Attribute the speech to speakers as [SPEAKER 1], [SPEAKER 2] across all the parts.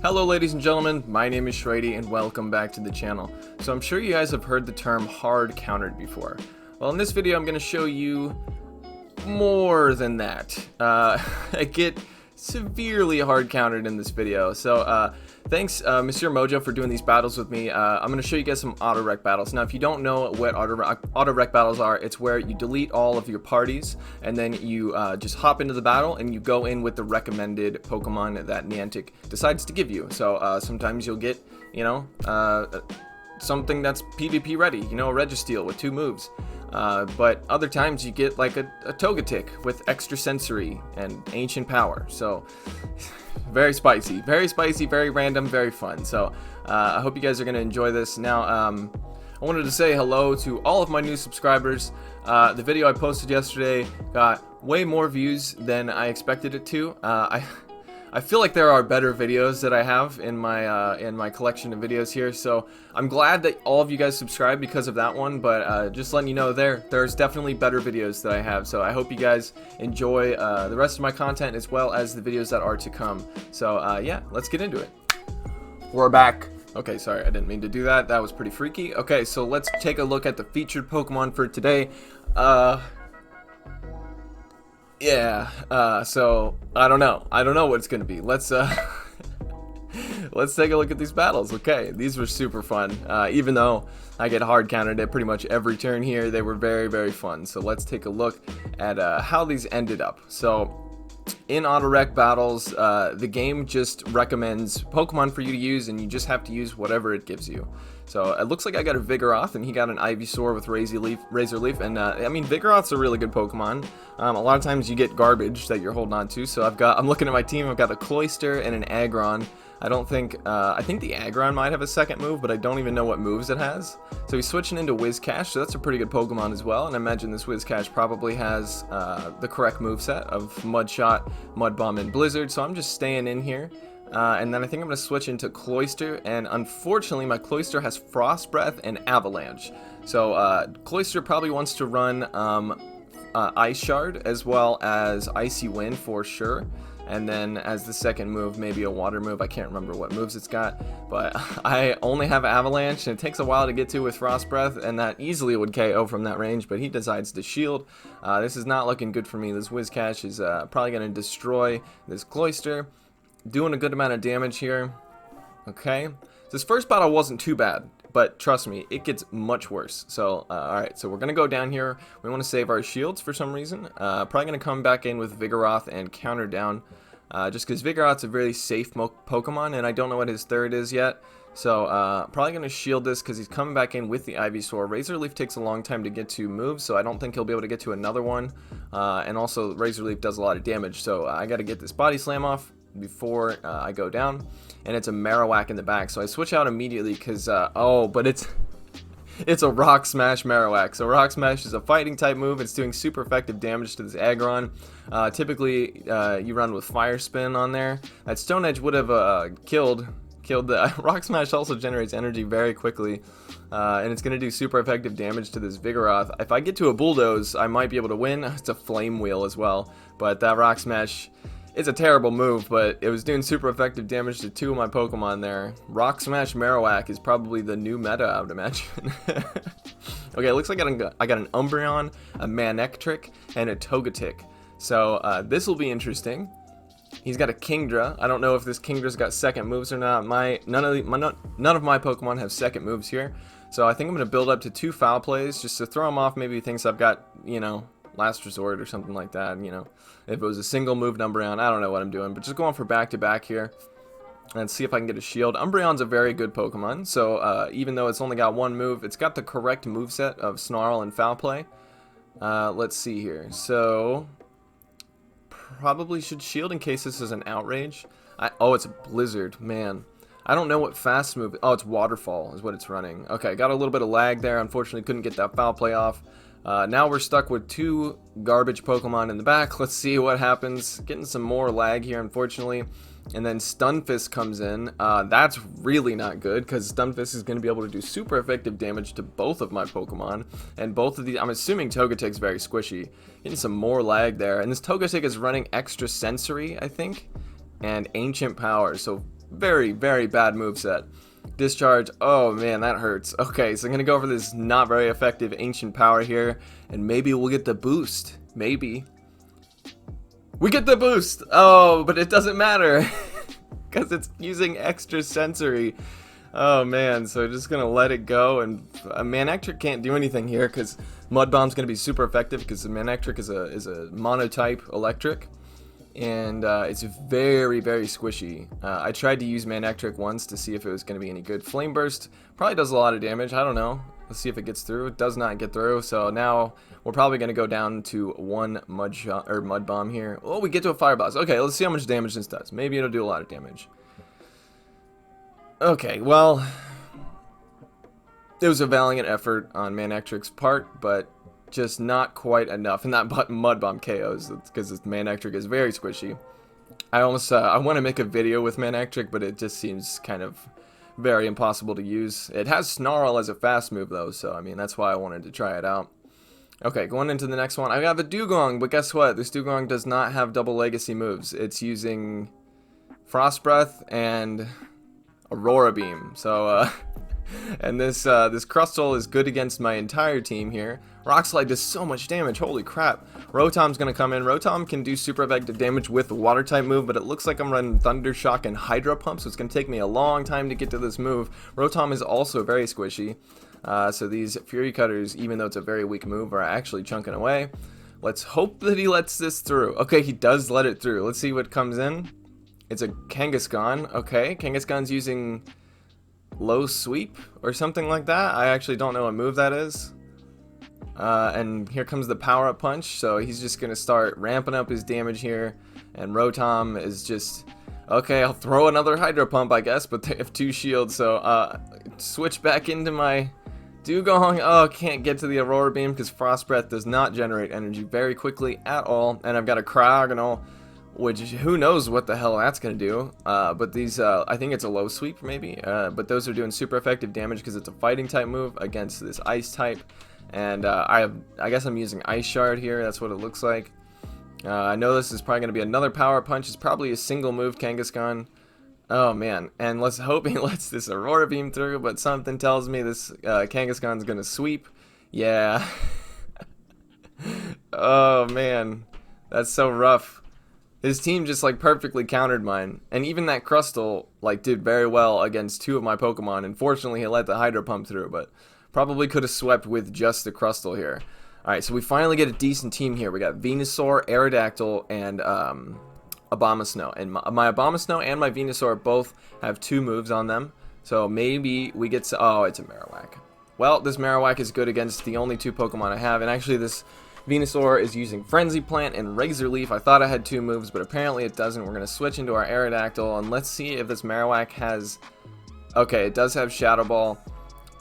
[SPEAKER 1] Hello ladies and gentlemen, my name is shraydee and welcome back to the channel. So I'm sure you guys have heard the term hard countered before. Well, in this video I'm going to show you more than that. I get severely hard countered in this video. So thanks Monsieur Mojo for doing these battles with me. I'm going to show you guys some auto-rekt battles. Now if you don't know what auto-rekt battles are, it's where you delete all of your parties and then you just hop into the battle and you go in with the recommended Pokemon that Niantic decides to give you. So sometimes you'll get, you know, something that's PvP ready, you know, a Registeel with 2 moves. But other times you get like a Togetic with extra sensory and ancient power. So very spicy, very random, very fun. So I hope you guys are going to enjoy this. Now I wanted to say hello to all of my new subscribers. The video I posted yesterday got way more views than I expected it to. I feel like there are better videos that I have in my collection of videos here, so I'm glad that all of you guys subscribed because of that one, but just letting you know there's definitely better videos that I have, so I hope you guys enjoy the rest of my content as well as the videos that are to come. So yeah, let's get into it. We're back. Okay, sorry, I didn't mean to do that. That was pretty freaky. Okay, so let's take a look at the featured Pokemon for today. Yeah, so I don't know what it's gonna be. Let's let's take a look at these battles. Okay, these were super fun. Even though I get hard countered at pretty much every turn here, they were very fun. So let's take a look at how these ended up. So in auto-rekt battles, the game just recommends Pokemon for you to use, and you just have to use whatever it gives you. So it looks like I got a Vigoroth, and he got an Ivysaur with Razor Leaf, and I mean Vigoroth's a really good Pokemon. A lot of times you get garbage that you're holding on to. So I'm looking at my team. I've got a Cloyster and an Aggron. I think the Aggron might have a second move, but I don't even know what moves it has. So he's switching into Whiscash, so that's a pretty good Pokemon as well. And I imagine this Whiscash probably has the correct moveset of Mudshot, Mud Bomb, and Blizzard. So I'm just staying in here. And then I think I'm going to switch into Cloyster, and unfortunately my Cloyster has Frost Breath and Avalanche. So Cloyster probably wants to run Ice Shard as well as Icy Wind for sure. And then as the second move, maybe a water move. I can't remember what moves it's got, but I only have Avalanche, and it takes a while to get to with Frost Breath, and that easily would KO from that range, but he decides to shield. This is not looking good for me. This Whiscash is probably going to destroy this Cloyster. Doing a good amount of damage here. Okay. This first battle wasn't too bad, but trust me, it gets much worse. So, alright, so we're going to go down here. We want to save our shields for some reason. Probably going to come back in with Vigoroth and counter down. Just because Vigoroth's a very safe Pokemon, and I don't know what his third is yet. So, probably going to shield this because he's coming back in with the Ivysaur. Razor Leaf takes a long time to get to moves, so I don't think he'll be able to get to another one. And also, Razor Leaf does a lot of damage, so I got to get this Body Slam off before I go down, and it's a Marowak in the back, so I switch out immediately because oh, but it's a Rock Smash Marowak. So Rock Smash is a fighting type move. It's doing super effective damage to this Aggron. Typically you run with Fire Spin on there. That Stone Edge would have killed the Rock Smash. Also generates energy very quickly, and it's going to do super effective damage to this Vigoroth. If I get to a Bulldoze, I might be able to win. It's a Flame Wheel as well, but that Rock Smash, it's a terrible move, but it was doing super effective damage to 2 of my Pokemon there. Rock Smash Marowak is probably the new meta, I would imagine. Okay, it looks like I got an Umbreon, a Manectric, and a Togetic. So this will be interesting. He's got a Kingdra. I don't know if this Kingdra's got second moves or not. None of my Pokemon have second moves here. So I think I'm going to build up to 2 Foul Plays just to throw him off. Maybe he thinks I've got, you know, Last Resort or something like that, you know. If it was a single move Umbreon, I don't know what I'm doing, but just going for back-to-back here and see if I can get a shield. Umbreon's a very good Pokemon, so even though it's only got 1 move, it's got the correct moveset of Snarl and Foul Play. Let's see here. So probably should shield in case this is an Outrage. Oh, it's a Blizzard, man. I don't know what fast move. Oh, it's Waterfall is what it's running. Okay, got a little bit of lag there. Unfortunately, couldn't get that Foul Play off. Now we're stuck with 2 garbage Pokemon in the back. Let's see what happens. Getting some more lag here, unfortunately. And then Stunfisk comes in. That's really not good because Stunfisk is going to be able to do super effective damage to both of my Pokemon. And both of these, I'm assuming Togetic's very squishy. Getting some more lag there. And this Togetic is running extra sensory, I think, and ancient power. So very, very bad moveset. Discharge, oh man, that hurts. Okay, so I'm gonna go for this not very effective ancient power here, and maybe we'll get the boost. Maybe. We get the boost! Oh, but it doesn't matter, because it's using extra sensory. Oh man, so just gonna let it go, and Manectric can't do anything here, because Mud Bomb's gonna be super effective, because the Manectric is a monotype electric. And it's very, very squishy. I tried to use Manectric once to see if it was going to be any good. Flame Burst probably does a lot of damage. I don't know. Let's see if it gets through. It does not get through. So now we're probably going to go down to one Mud Bomb here. Oh, we get to a Fire Blast. Okay, let's see how much damage this does. Maybe it'll do a lot of damage. Okay, well, it was a valiant effort on Manectric's part, but just not quite enough, and that Mud Bomb KOs because this Manectric is very squishy. I almost I want to make a video with Manectric, but it just seems kind of very impossible to use. It has Snarl as a fast move though, so I mean that's why I wanted to try it out. Okay, going into the next one, I have a Dugong, but guess what? This Dugong does not have double legacy moves. It's using Frost Breath and Aurora Beam. So and this Crustle is good against my entire team here. Rock Slide does so much damage, holy crap. Rotom's gonna come in. Rotom can do super effective damage with the water type move, but it looks like I'm running Thunder Shock and Hydro Pump, so it's gonna take me a long time to get to this move. Rotom is also very squishy, so these Fury Cutters, even though it's a very weak move, are actually chunking away. Let's hope that he lets this through. Okay, he does let it through. Let's see what comes in. It's a Kangaskhan. Okay, Kangaskhan's using Low Sweep or something like that. I actually don't know what move that is. And here comes the power-up punch, so he's just going to start ramping up his damage here, and Rotom is just, okay, I'll throw another Hydro Pump, I guess, but they have 2 shields, so switch back into my Dugong. Oh, can't get to the Aurora Beam because Frost Breath does not generate energy very quickly at all, and I've got a Cryogonal, which who knows what the hell that's going to do, but these, I think it's a Low Sweep maybe, but those are doing super effective damage because it's a fighting type move against this Ice type. And I guess I'm using Ice Shard here. That's what it looks like. I know this is probably going to be another power punch. It's probably a single move Kangaskhan. Oh man, and let's hope he lets this Aurora Beam through, but something tells me this Kangaskhan's going to sweep. Yeah. Oh man, that's so rough. His team just like perfectly countered mine, and even that Crustle like did very well against 2 of my Pokemon. Unfortunately, he let the Hydro Pump through, but probably could have swept with just the Crustle here. Alright, so we finally get a decent team here. We got Venusaur, Aerodactyl, and Abomasnow. And my Abomasnow and my Venusaur both have 2 moves on them. So maybe we get to... Oh, it's a Marowak. Well, this Marowak is good against the only 2 Pokemon I have. And actually, this Venusaur is using Frenzy Plant and Razor Leaf. I thought I had 2 moves, but apparently it doesn't. We're going to switch into our Aerodactyl. And let's see if this Marowak has... Okay, it does have Shadow Ball.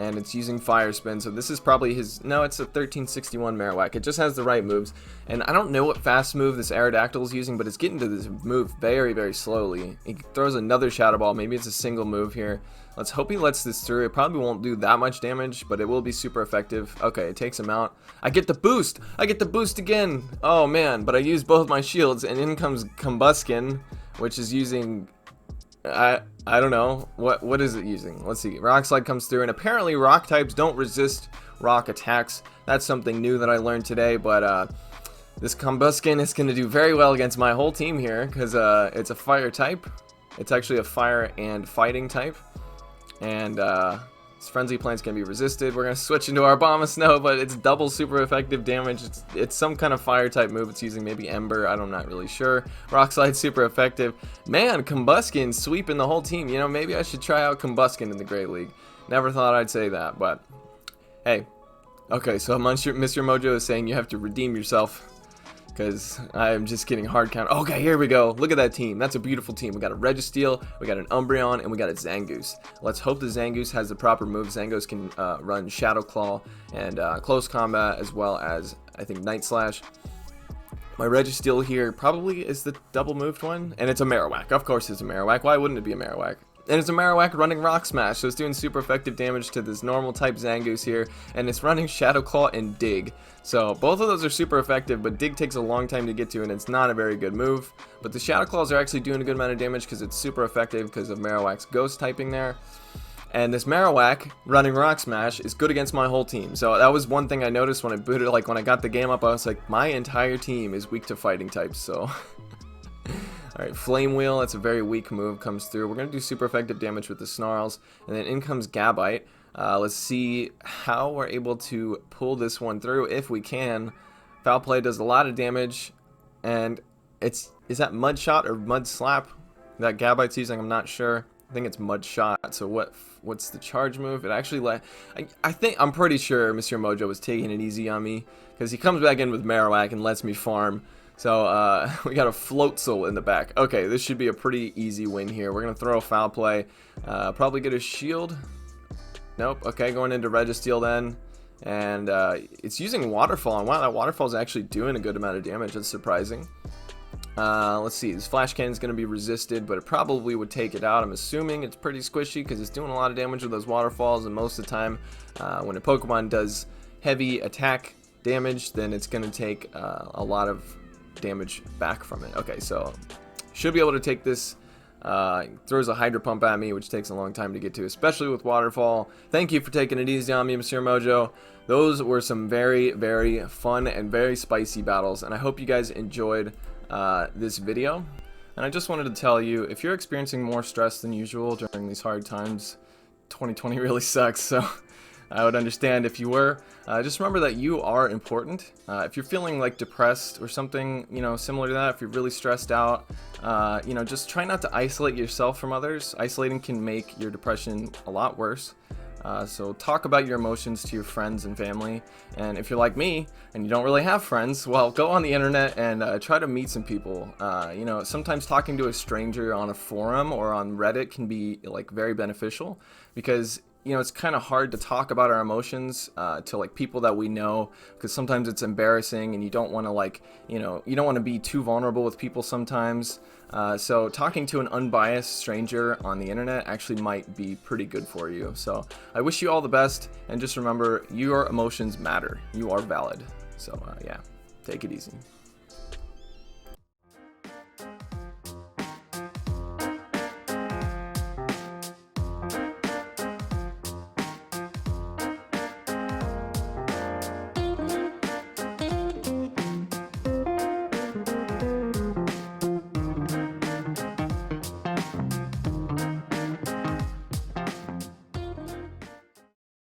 [SPEAKER 1] And it's using Fire Spin, so this is probably his... No, it's a 1361 Marowak. It just has the right moves. And I don't know what fast move this Aerodactyl is using, but it's getting to this move very, very slowly. He throws another Shadow Ball. Maybe it's a single move here. Let's hope he lets this through. It probably won't do that much damage, but it will be super effective. Okay, it takes him out. I get the boost! I get the boost again! Oh, man, but I used both my shields, and in comes Combuskin, which is using... I don't know. What is it using? Let's see. Rock Slide comes through, and apparently rock types don't resist rock attacks. That's something new that I learned today, but this Combuskin is going to do very well against my whole team here, because it's a fire type. It's actually a fire and fighting type. And this Frenzy Plant's going to be resisted. We're going to switch into our Abomasnow, but it's double super effective damage. It's some kind of fire type move. It's using maybe Ember. I'm not really sure. Rock Slide super effective. Man, Combuskin sweeping the whole team. You know, maybe I should try out Combuskin in the Great League. Never thought I'd say that, but hey. Okay, so Mr. Mojo is saying you have to redeem yourself, because I'm just getting hard count. Okay, here we go. Look at that team. That's a beautiful team. We got a Registeel, we got an Umbreon, and we got a Zangoose. Let's hope the Zangoose has the proper moves. Zangoose can run Shadow Claw and Close Combat, as well as, I think, Night Slash. My Registeel here probably is the double moved one, and it's a Marowak. Of course it's a Marowak. Why wouldn't it be a Marowak? And it's a Marowak running Rock Smash, so it's doing super effective damage to this normal type Zangoose here, and it's running Shadow Claw and Dig. So both of those are super effective, but Dig takes a long time to get to, and it's not a very good move. But the Shadow Claws are actually doing a good amount of damage because it's super effective because of Marowak's Ghost typing there. And this Marowak running Rock Smash is good against my whole team. So that was one thing I noticed when I booted, like when I got the game up, I was like, my entire team is weak to fighting types, so... Alright, Flame Wheel, that's a very weak move, comes through. We're going to do super effective damage with the Snarls, and then in comes Gabite. Let's see how we're able to pull this one through, if we can. Foul Play does a lot of damage, and is that Mud Shot or Mud Slap that Gabite's using? I'm not sure. I think it's Mud Shot. So what's the charge move? It actually I'm pretty sure Monsieur Mojo was taking it easy on me, because he comes back in with Marowak and lets me farm. So we got a Float Soul in the back. Okay, this should be a pretty easy win here. We're gonna throw a Foul Play, probably get a shield. Nope. Okay, going into Registeel then, and it's using Waterfall, and wow, that Waterfall is actually doing a good amount of damage. That's surprising. Let's see, this Flash Cannon is going to be resisted, but it probably would take it out. I'm assuming it's pretty squishy because it's doing a lot of damage with those waterfalls, and most of the time when a Pokemon does heavy attack damage, then it's going to take a lot of damage back from it. Okay, so should be able to take this. Throws a Hydro Pump at me, which takes a long time to get to, especially with Waterfall. Thank you for taking it easy on me, Monsieur Mojo. Those were some very, very fun and very spicy battles, and I hope you guys enjoyed this video. And I just wanted to tell you, if you're experiencing more stress than usual during these hard times, 2020 really sucks, so I would understand if you were. Just remember that you are important. If you're feeling like depressed or something, you know, similar to that, if you're really stressed out, you know, just try not to isolate yourself from others. Isolating can make your depression a lot worse. So talk about your emotions to your friends and family. And if you're like me and you don't really have friends, well, go on the internet and try to meet some people. You know, sometimes talking to a stranger on a forum or on Reddit can be like very beneficial, because you know, it's kind of hard to talk about our emotions to like people that we know, because sometimes it's embarrassing and you don't want to, like, you know, you don't want to be too vulnerable with people sometimes. So talking to an unbiased stranger on the internet actually might be pretty good for you. So I wish you all the best, and just remember, your emotions matter. You are valid. So yeah, take it easy.